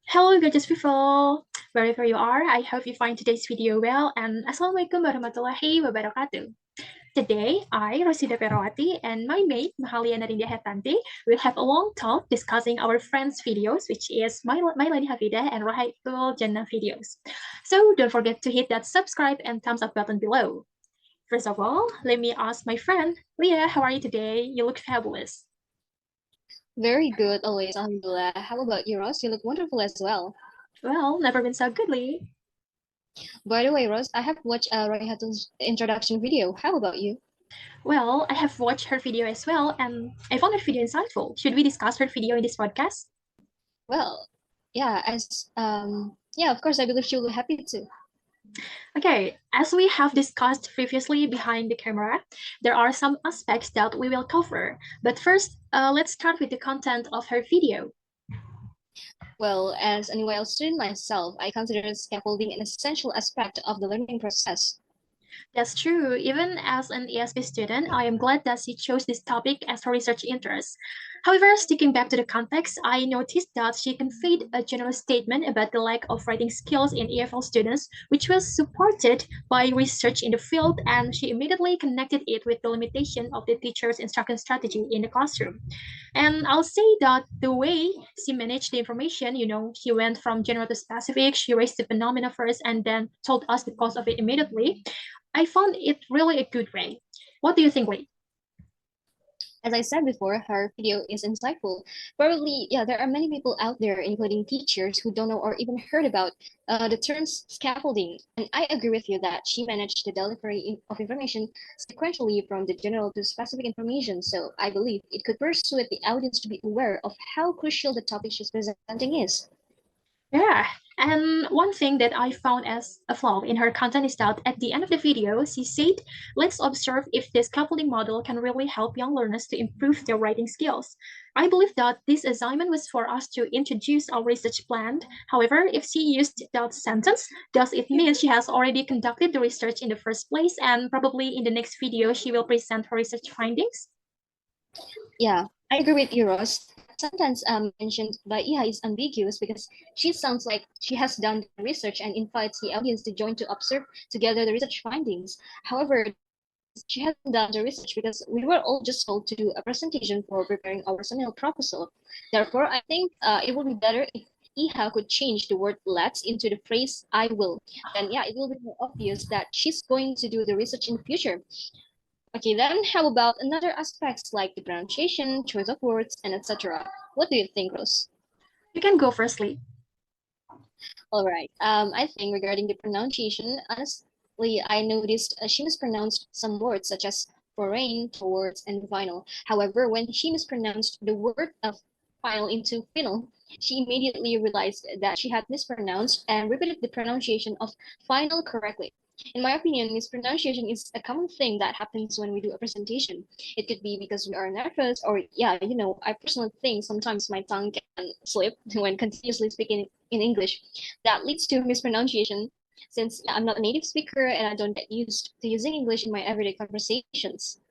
Hello, gorgeous people! Wherever you are, I hope you find today's video well and Assalamualaikum warahmatullahi wabarakatuh. Today, I, Rosida Perawati, and my mate, Mahalia Narindya H will have a long talk discussing our friends' videos, which is my Lady Hafidah and Rahaitul Jannah videos. So don't forget to hit that subscribe and thumbs up button below. First of all, let me ask my friend, Leah, how are you today? You look fabulous. Very good, always, Alhamdulillah. How about you, Ross? You look wonderful as well. Well, never been so goodly. By the way, Ross, I have watched Raihatul's introduction video. How about you? Well, I have watched her video as well, and I found her video insightful. Should we discuss her video in this podcast? Well, yeah, of course, I believe she will be happy to. Okay, as we have discussed previously behind the camera, there are some aspects that we will cover. But first, let's start with the content of her video. Well, as an UIL student myself, I consider scaffolding an essential aspect of the learning process. That's true. Even as an ESP student, I am glad that she chose this topic as her research interest. However, sticking back to the context, I noticed that she conveyed a general statement about the lack of writing skills in EFL students, which was supported by research in the field, and she immediately connected it with the limitation of the teacher's instruction strategy in the classroom. And I'll say that the way she managed the information, she went from general to specific, she raised the phenomena first and then told us the cause of it immediately. I found it really a good way. What do you think, Lee? As I said before, her video is insightful. Probably, yeah, there are many people out there, including teachers, who don't know or even heard about the terms scaffolding. And I agree with you that she managed the delivery of information sequentially from the general to specific information. So I believe it could persuade the audience to be aware of how crucial the topic she's presenting is. Yeah, and one thing that I found as a flaw in her content is that at the end of the video, she said, let's observe if this scaffolding model can really help young learners to improve their writing skills. I believe that this assignment was for us to introduce our research plan. However, if she used that sentence, does it mean she has already conducted the research in the first place and probably in the next video she will present her research findings? Yeah, I agree with you, Ross. Sentence mentioned by Iha is ambiguous because she sounds like she has done the research and invites the audience to join to observe together the research findings. However, she hasn't done the research because we were all just told to do a presentation for preparing our seminal proposal. Therefore, I think it would be better if Iha could change the word let's into the phrase I will. Then yeah, it will be more obvious that she's going to do the research in the future. Okay, then how about another aspects like the pronunciation, choice of words, and etc. What do you think, Rose? You can go firstly. All right. I think regarding the pronunciation, honestly, I noticed she mispronounced some words such as foreign, towards, and vinyl. However, when she mispronounced the word of final into final, she immediately realized that she had mispronounced and repeated the pronunciation of final correctly. In my opinion, mispronunciation is a common thing that happens when we do a presentation. It could be because we are nervous, or yeah, I personally think sometimes my tongue can slip when continuously speaking in English. That leads to mispronunciation since I'm not a native speaker and I don't get used to using English in my everyday conversations.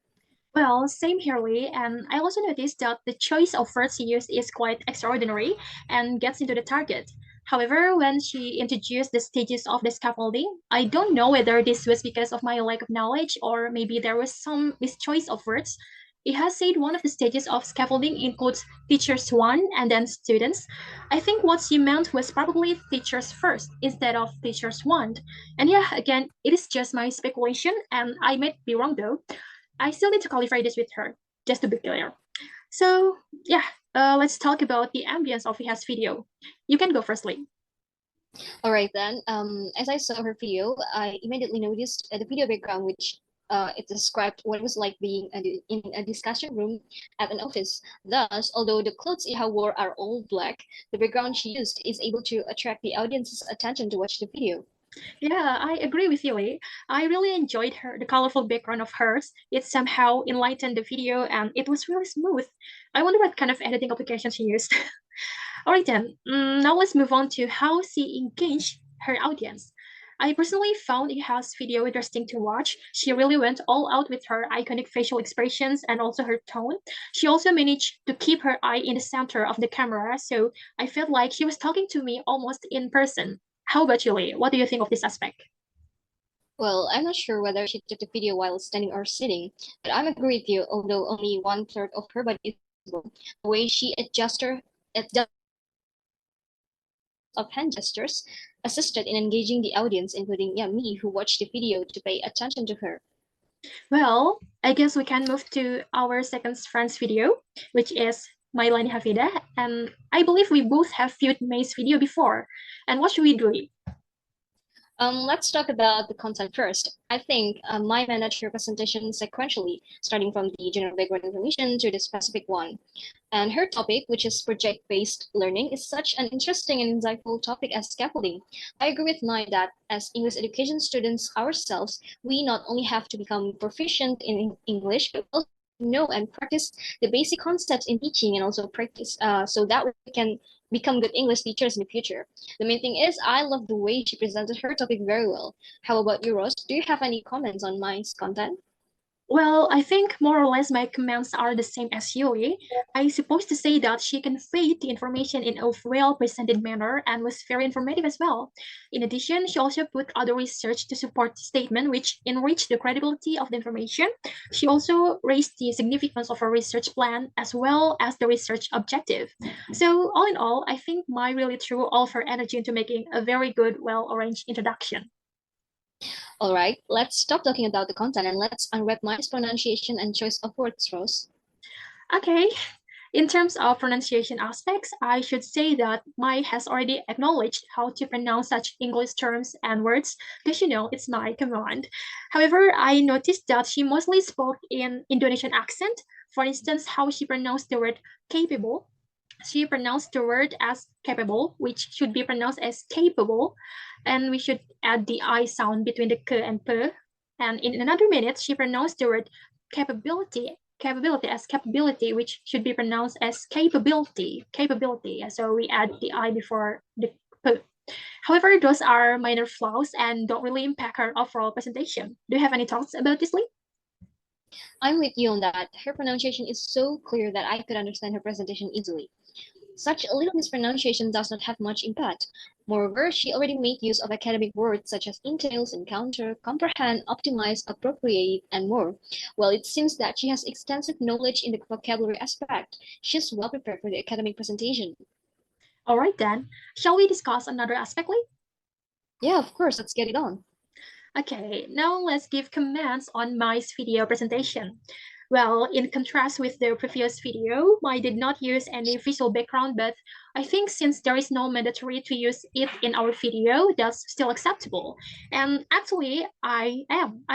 Well, same here, Lee. And I also noticed that the choice of words she used is quite extraordinary and gets into the target. However, when she introduced the stages of the scaffolding, I don't know whether this was because of my lack of knowledge or maybe there was some mischoice of words. It has said one of the stages of scaffolding includes teachers one and then students. I think what she meant was probably teachers first instead of teachers one. And yeah, again, it is just my speculation and I might be wrong though. I still need to qualify this with her, just to be clear. So yeah, let's talk about the ambience of Iha's video. You can go firstly. All right then. As I saw her video, I immediately noticed the video background, which it described what it was like being in a discussion room at an office. Thus, although the clothes Iha wore are all black, the background she used is able to attract the audience's attention to watch the video. Yeah, I agree with you, Lee. I really enjoyed the colorful background of hers. It somehow enlightened the video and it was really smooth. I wonder what kind of editing application she used. All right then, now let's move on to how she engaged her audience. I personally found Iha's video interesting to watch. She really went all out with her iconic facial expressions and also her tone. She also managed to keep her eye in the center of the camera, so I felt like she was talking to me almost in person. How about you, Lee? What do you think of this aspect? Well, I'm not sure whether she took the video while standing or sitting, but I'm agree with you, although only one third of her body is visible. The way she adjusted of hand gestures assisted in engaging the audience, including me, who watched the video to pay attention to her. Well, I guess we can move to our second friend's video, which is Mailani Hafida. And I believe we both have viewed May's video before. And what should we do? Let's talk about the content first. I think my managed her presentation sequentially, starting from the general background information to the specific one. And her topic, which is project-based learning, is such an interesting and insightful topic as scaffolding. I agree with Mai that as English education students ourselves, we not only have to become proficient in English, but also know and practice the basic concepts in teaching and also practice so that we can become good English teachers in the future. The main thing is I love the way she presented her topic very well. How about you, Rose? Do you have any comments on Mai's content? Well, I think more or less my comments are the same as Yui. I suppose to say that she conveyed the information in a well-presented manner and was very informative as well. In addition, she also put other research to support the statement, which enriched the credibility of the information. She also raised the significance of her research plan as well as the research objective. So, all in all, I think Mai really threw all of her energy into making a very good, well-arranged introduction. All right, let's stop talking about the content and let's unwrap Mai's pronunciation and choice of words, Rose. Okay, in terms of pronunciation aspects, I should say that Mai has already acknowledged how to pronounce such English terms and words because it's my command. However, I noticed that she mostly spoke in Indonesian accent. For instance, how she pronounced the word capable. She pronounced the word as capable, which should be pronounced as capable, and we should add the I sound between the k and p. And in another minute, she pronounced the word capability as capability, which should be pronounced as capability. So we add the I before the p. However, those are minor flaws and don't really impact her overall presentation. Do you have any thoughts about this, Lee? I'm with you on that. Her pronunciation is so clear that I could understand her presentation easily. Such a little mispronunciation does not have much impact. Moreover, she already made use of academic words such as entails, encounter, comprehend, optimize, appropriate, and more. Well, it seems that she has extensive knowledge in the vocabulary aspect. She's well prepared for the academic presentation. All right then. Shall we discuss another aspect, Lee? Yeah, of course, let's get it on. Okay, now let's give comments on Mai's video presentation. Well, in contrast with the previous video, Mai did not use any visual background, but I think since there is no mandatory to use it in our video, that's still acceptable. And actually, I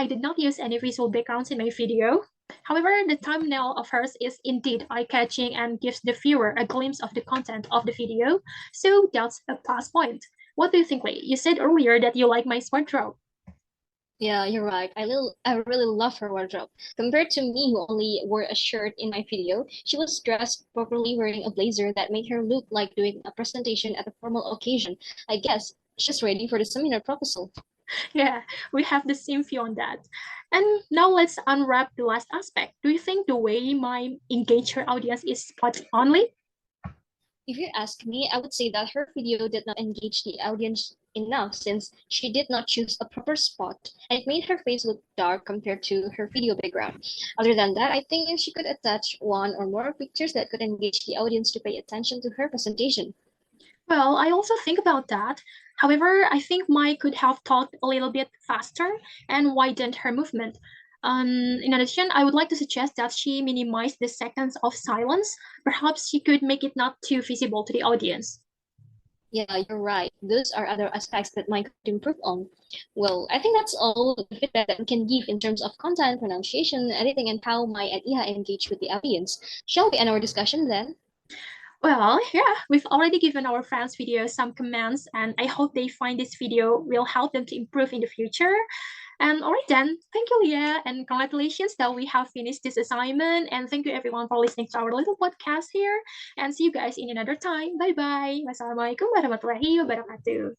did not use any visual backgrounds in my video. However, the thumbnail of hers is indeed eye-catching and gives the viewer a glimpse of the content of the video, so that's a plus point. What do you think, Lee? You said earlier that you like my wardrobe. Yeah, you're right. I really love her wardrobe. Compared to me, who only wore a shirt in my video, she was dressed properly wearing a blazer that made her look like doing a presentation at a formal occasion. I guess she's ready for the seminar proposal. Yeah, we have the same view on that. And now let's unwrap the last aspect. Do you think the way my engage her audience is spot only? If you ask me, I would say that her video did not engage the audience enough since she did not choose a proper spot and it made her face look dark compared to her video background. Other than that, I think if she could attach one or more pictures that could engage the audience to pay attention to her presentation. Well, I also think about that. However, I think Mai could have talked a little bit faster and widened her movement. In addition, I would like to suggest that she minimize the seconds of silence. Perhaps she could make it not too visible to the audience. Yeah, you're right. Those are other aspects that Mike could improve on. Well, I think that's all the feedback that we can give in terms of content, pronunciation, editing, and how Mai and Iha engage with the audience. Shall we end our discussion then? Well, yeah, we've already given our fans video some comments, and I hope they find this video will help them to improve in the future. And all right then, thank you, Leah, and congratulations that we have finished this assignment. And thank you everyone for listening to our little podcast here. And see you guys in another time. Bye bye. Wassalamualaikum warahmatullahi wabarakatuh.